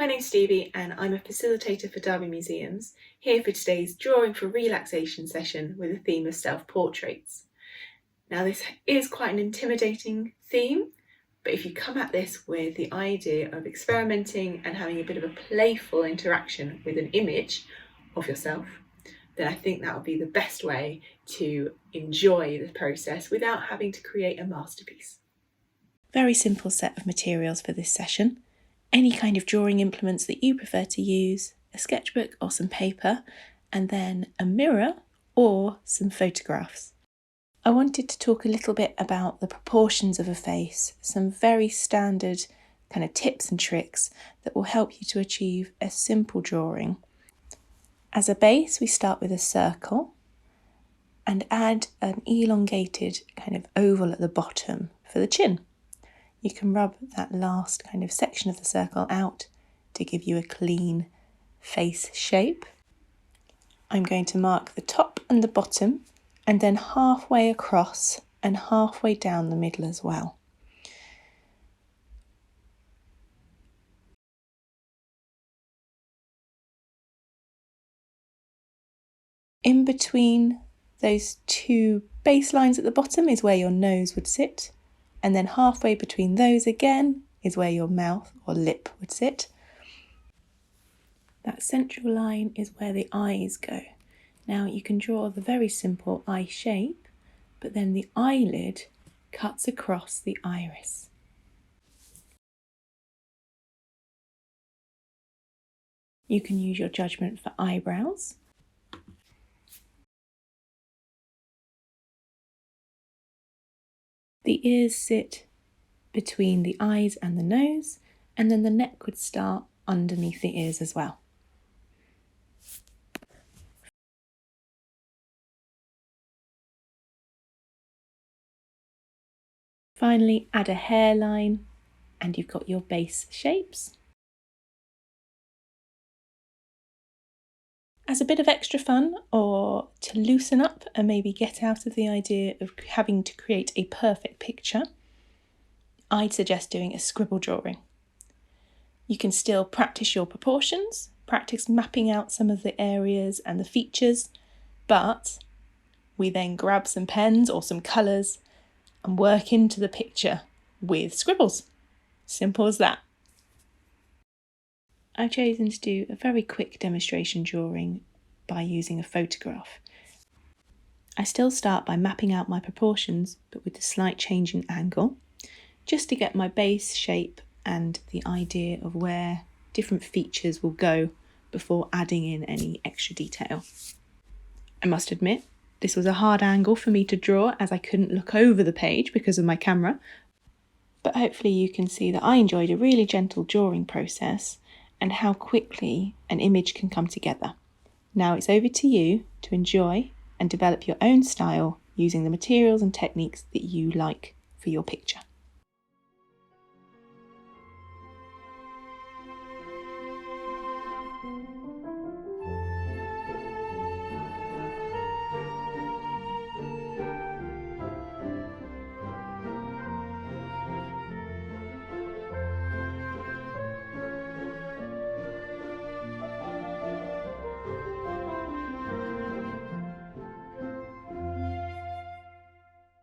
My name's Stevie and I'm a facilitator for Derby Museums, here for today's Drawing for Relaxation session with a theme of self-portraits. Now this is quite an intimidating theme, but if you come at this with the idea of experimenting and having a bit of a playful interaction with an image of yourself, then I think that would be the best way to enjoy the process without having to create a masterpiece. Very simple set of materials for this session. Any kind of drawing implements that you prefer to use, a sketchbook or some paper, and then a mirror or some photographs. I wanted to talk a little bit about the proportions of a face, some very standard kind of tips and tricks that will help you to achieve a simple drawing. As a base, we start with a circle and add an elongated kind of oval at the bottom for the chin. You can rub that last kind of section of the circle out to give you a clean face shape. I'm going to mark the top and the bottom and then halfway across and halfway down the middle as well. In between those two baselines at the bottom is where your nose would sit, and then halfway between those again is where your mouth or lip would sit. That central line is where the eyes go. Now you can draw the very simple eye shape, but then the eyelid cuts across the iris. You can use your judgment for eyebrows. The ears sit between the eyes and the nose, and then the neck would start underneath the ears as well. Finally, add a hairline and you've got your base shapes. As a bit of extra fun, or to loosen up and maybe get out of the idea of having to create a perfect picture, I'd suggest doing a scribble drawing. You can still practice your proportions, practice mapping out some of the areas and the features, but we then grab some pens or some colours and work into the picture with scribbles. Simple as that. I've chosen to do a very quick demonstration drawing by using a photograph. I still start by mapping out my proportions, but with a slight change in angle, just to get my base shape and the idea of where different features will go before adding in any extra detail. I must admit, this was a hard angle for me to draw as I couldn't look over the page because of my camera, but hopefully you can see that I enjoyed a really gentle drawing process and how quickly an image can come together. Now it's over to you to enjoy and develop your own style using the materials and techniques that you like for your picture.